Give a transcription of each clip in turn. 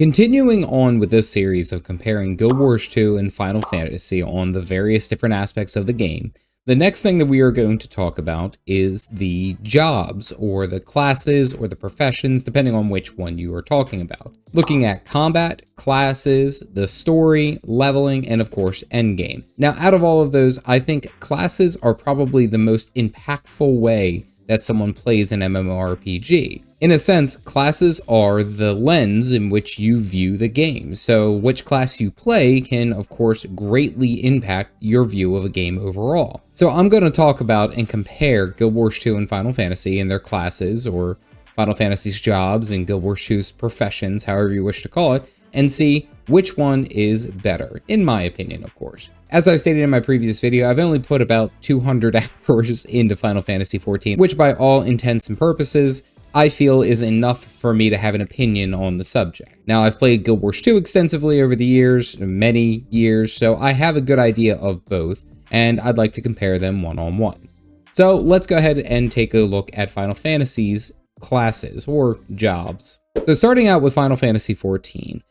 Continuing on with this series of comparing Guild Wars 2 and Final Fantasy on the various different aspects of the game, the next thing that we are going to talk about is the jobs, or the classes, or the professions, depending on which one you are talking about. Looking at combat, classes, the story, leveling, and of course, endgame. Now, out of all of those, I think classes are probably the most impactful way that someone plays an MMORPG. In a sense, classes are the lens in which you view the game, so which class you play can, of course, greatly impact your view of a game overall. So I'm going to talk about and compare Guild Wars 2 and Final Fantasy and their classes, or Final Fantasy's jobs and Guild Wars 2's professions, however you wish to call it, and see which one is better, in my opinion, of course. As I've stated in my previous video, I've only put about 200 hours into Final Fantasy XIV, which by all intents and purposes, I feel is enough for me to have an opinion on the subject. Now, I've played Guild Wars 2 extensively over the years, many years, so I have a good idea of both, and I'd like to compare them one-on-one. So let's go ahead and take a look at Final Fantasy's classes, or jobs. So starting out with Final Fantasy XIV,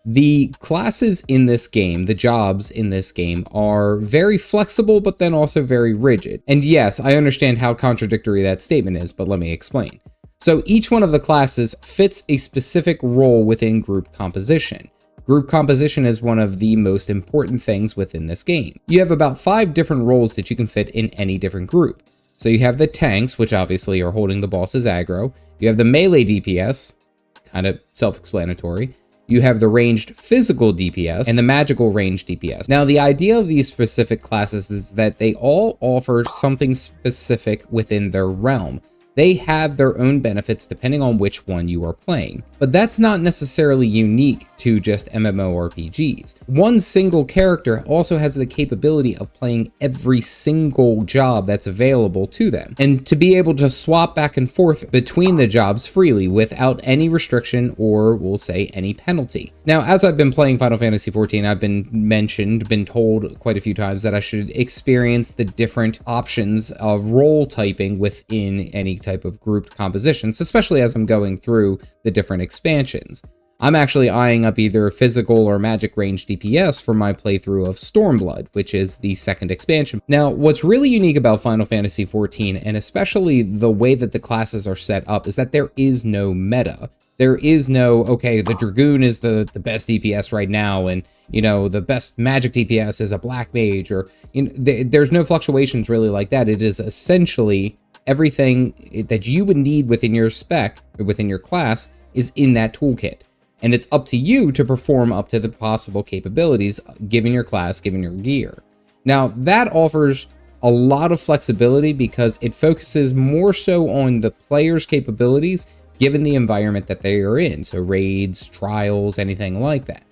the classes in this game, the jobs in this game, are very flexible, but then also very rigid. And yes, I understand how contradictory that statement is, but let me explain. So each one of the classes fits a specific role within group composition. Group composition is one of the most important things within this game. You have about 5 different roles that you can fit in any different group. So you have the tanks, which obviously are holding the boss's aggro. You have the melee DPS, kind of self-explanatory. You have the ranged physical DPS and the magical ranged DPS. Now, the idea of these specific classes is that they all offer something specific within their realm. They have their own benefits depending on which one you are playing. But that's not necessarily unique to just MMORPGs. One single character also has the capability of playing every single job that's available to them, and to be able to swap back and forth between the jobs freely without any restriction or, we'll say, any penalty. Now, as I've been playing Final Fantasy XIV, I've been told quite a few times that I should experience the different options of role typing within any type of grouped compositions, especially as I'm going through the different expansions. I'm actually eyeing up either physical or magic range DPS for my playthrough of Stormblood, which is the second expansion. Now, what's really unique about Final Fantasy XIV, and especially the way that the classes are set up, is that there is no meta. There is no, okay, the Dragoon is the best DPS right now, and, you know, the best magic DPS is a Black Mage, or, you know, there's no fluctuations really like that. It is essentially everything that you would need within your spec, or within your class, is in that toolkit. And it's up to you to perform up to the possible capabilities given your class, given your gear. Now, that offers a lot of flexibility because it focuses more so on the player's capabilities given the environment that they are in. So raids, trials, anything like that.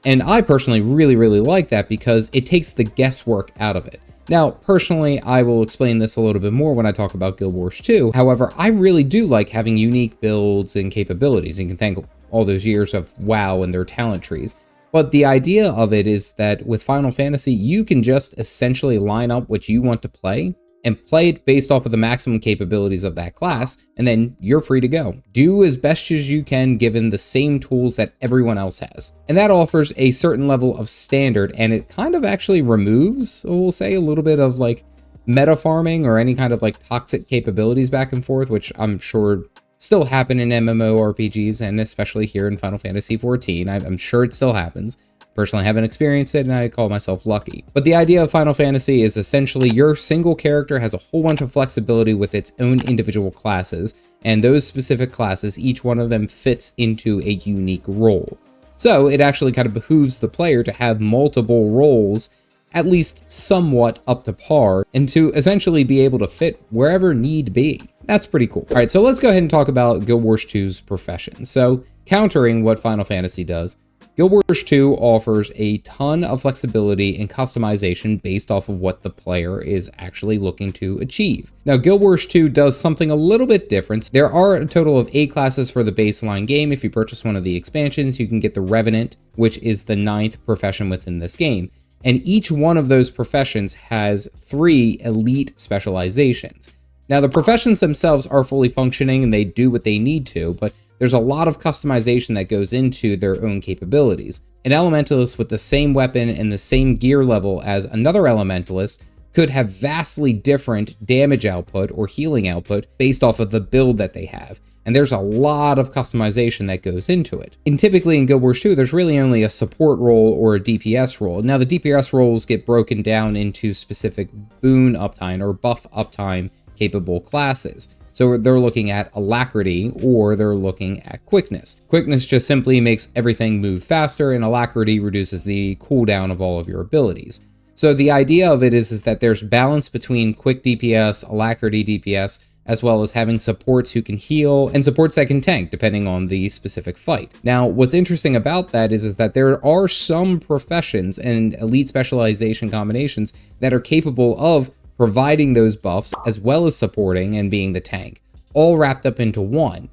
And I personally really like that because it takes the guesswork out of it. Now, personally, I will explain this a little bit more when I talk about Guild Wars 2. However, I really do like having unique builds and capabilities. You can thank all those years of WoW and their talent trees. But the idea of it is that with Final Fantasy, you can just essentially line up what you want to play and play it based off of the maximum capabilities of that class, and then you're free to go. Do as best as you can given the same tools that everyone else has. And that offers a certain level of standard, and it kind of actually removes, we'll say, a little bit of like meta farming or any kind of like toxic capabilities back and forth, which I'm sure still happen in MMORPGs, and especially here in Final Fantasy XIV. I'm sure it still happens. Personally, I haven't experienced it, and I call myself lucky. But the idea of Final Fantasy is essentially your single character has a whole bunch of flexibility with its own individual classes, and those specific classes, each one of them fits into a unique role. So it actually kind of behooves the player to have multiple roles, at least somewhat up to par, and to essentially be able to fit wherever need be. That's pretty cool. All right, so let's go ahead and talk about Guild Wars 2's profession. So countering what Final Fantasy does, Guild Wars 2 offers a ton of flexibility and customization based off of what the player is actually looking to achieve. Now, Guild Wars 2 does something a little bit different. There are a total of 8 classes for the baseline game. If you purchase one of the expansions, you can get the Revenant, which is the 9th profession within this game. And each one of those professions has 3 elite specializations. Now, the professions themselves are fully functioning and they do what they need to, but there's a lot of customization that goes into their own capabilities. An elementalist with the same weapon and the same gear level as another elementalist could have vastly different damage output or healing output based off of the build that they have. And there's a lot of customization that goes into it. And typically in Guild Wars 2, there's really only a support role or a DPS role. Now the DPS roles get broken down into specific boon uptime or buff uptime capable classes. So they're looking at alacrity or they're looking at quickness. Quickness just simply makes everything move faster, and alacrity reduces the cooldown of all of your abilities. So the idea of it is that there's balance between quick DPS, alacrity DPS, as well as having supports who can heal and supports that can tank depending on the specific fight. Now, what's interesting about that is that there are some professions and elite specialization combinations that are capable of providing those buffs as well as supporting and being the tank, all wrapped up into one.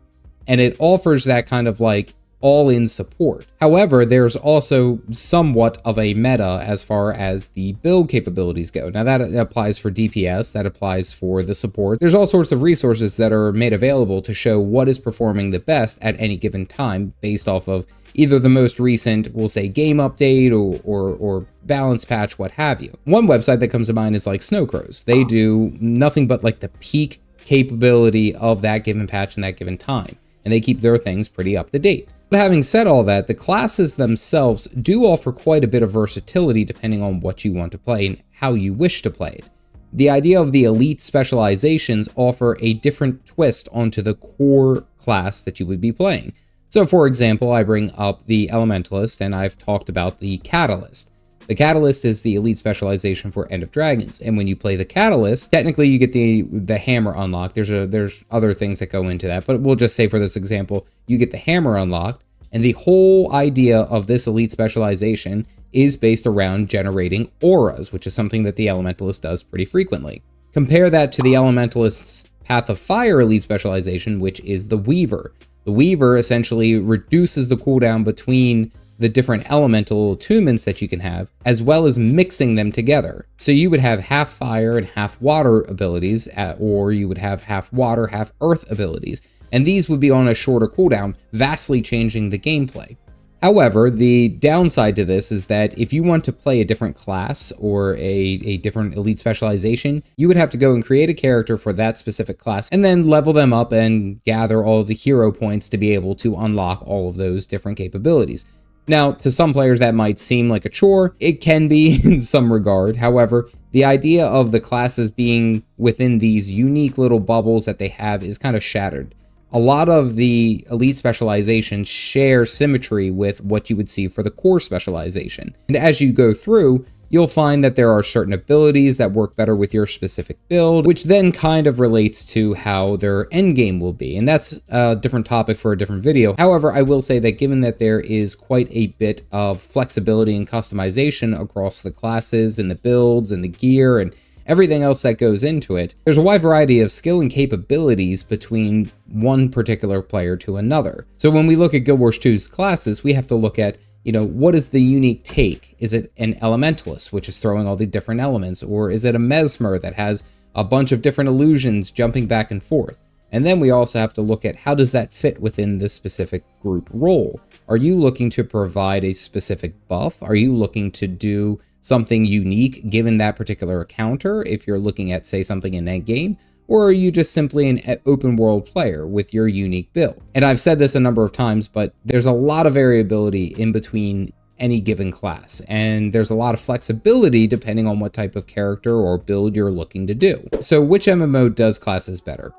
And it offers that kind of like all-in support. However, there's also somewhat of a meta as far as the build capabilities go. Now that applies for DPS, that applies for the support. There's all sorts of resources that are made available to show what is performing the best at any given time based off of either the most recent, we'll say, game update or balance patch, what have you. One website that comes to mind is like Snowcrows. They do nothing but like the peak capability of that given patch in that given time, and they keep their things pretty up to date. But having said all that, the classes themselves do offer quite a bit of versatility depending on what you want to play and how you wish to play it. The idea of the elite specializations offer a different twist onto the core class that you would be playing. So for example, I bring up the Elementalist, and I've talked about the Catalyst. The Catalyst is the elite specialization for End of Dragons, and when you play the Catalyst, technically you get the hammer unlocked. There's other things that go into that, but we'll just say for this example, you get the hammer unlocked, and the whole idea of this elite specialization is based around generating auras, which is something that the Elementalist does pretty frequently. Compare that to the Elementalist's Path of Fire elite specialization, which is the Weaver. The Weaver essentially reduces the cooldown between the different elemental attunements that you can have, as well as mixing them together. So you would have half fire and half water abilities, or you would have half water, half earth abilities, and these would be on a shorter cooldown, vastly changing the gameplay. However, the downside to this is that if you want to play a different class or a different elite specialization, you would have to go and create a character for that specific class and then level them up and gather all the hero points to be able to unlock all of those different capabilities. Now, to some players that might seem like a chore. It can be in some regard. However, the idea of the classes being within these unique little bubbles that they have is kind of shattered. A lot of the elite specializations share symmetry with what you would see for the core specialization. And as you go through, you'll find that there are certain abilities that work better with your specific build, which then kind of relates to how their endgame will be. And that's a different topic for a different video. However, I will say that given that there is quite a bit of flexibility and customization across the classes and the builds and the gear and everything else that goes into it, there's a wide variety of skill and capabilities between one particular player to another. So when we look at Guild Wars 2's classes, we have to look at, what is the unique take? Is it an Elementalist, which is throwing all the different elements? Or is it a Mesmer that has a bunch of different illusions jumping back and forth? And then we also have to look at how does that fit within this specific group role? Are you looking to provide a specific buff? Are you looking to do something unique given that particular encounter if you're looking at, say, something in endgame? Or are you just simply an open world player with your unique build? And I've said this a number of times, but there's a lot of variability in between any given class, and there's a lot of flexibility depending on what type of character or build you're looking to do. So which MMO does classes better?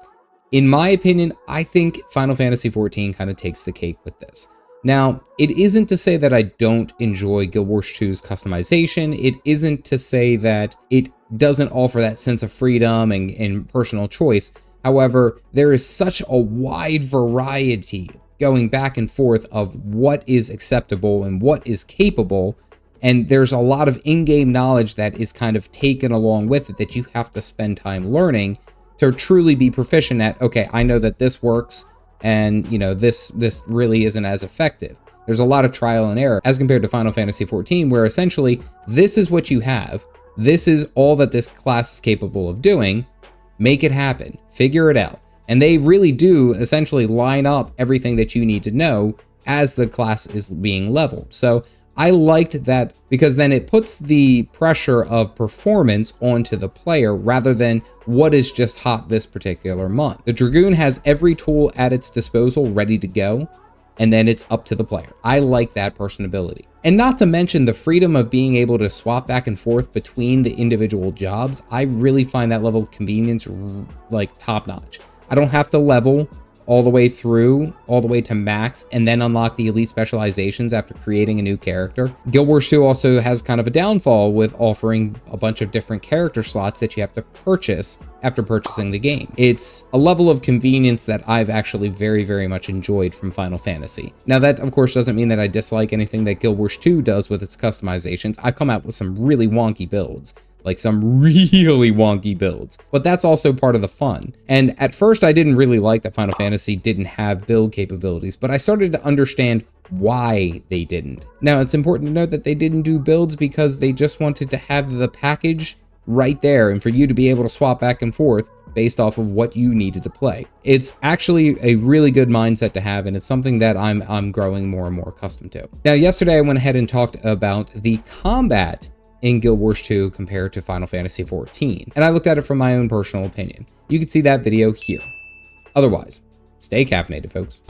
In my opinion, I think Final Fantasy XIV kind of takes the cake with this. Now, it isn't to say that I don't enjoy Guild Wars 2's customization. It isn't to say that it doesn't offer that sense of freedom and personal choice. However, there is such a wide variety going back and forth of what is acceptable and what is capable, and there's a lot of in-game knowledge that is kind of taken along with it that you have to spend time learning to truly be proficient at, okay, I know that this works, and this really isn't as effective. There's a lot of trial and error as compared to Final Fantasy XIV, where essentially this is what you have. This is all that this class is capable of doing. Make it happen. Figure it out. And they really do essentially line up everything that you need to know as the class is being leveled. So I liked that because then it puts the pressure of performance onto the player rather than what is just hot this particular month. The Dragoon has every tool at its disposal ready to go, and then it's up to the player. I like that personability. And not to mention the freedom of being able to swap back and forth between the individual jobs. I really find that level of convenience like top notch. I don't have to level all the way through, all the way to max, and then unlock the elite specializations after creating a new character. Guild Wars 2 also has kind of a downfall with offering a bunch of different character slots that you have to purchase after purchasing the game. It's a level of convenience that I've actually very, very much enjoyed from Final Fantasy. Now that of course doesn't mean that I dislike anything that Guild Wars 2 does with its customizations. I've come out with some really wonky builds. Like some really wonky builds, but that's also part of the fun. And at first I didn't really like that Final Fantasy didn't have build capabilities, but I started to understand why they didn't. Now it's important to note that they didn't do builds because they just wanted to have the package right there and for you to be able to swap back and forth based off of what you needed to play. It's actually a really good mindset to have, and it's something that I'm growing more and more accustomed to. Now yesterday I went ahead and talked about the combat in Guild Wars 2 compared to Final Fantasy XIV, and I looked at it from my own personal opinion. You can see that video here. Otherwise, stay caffeinated, folks.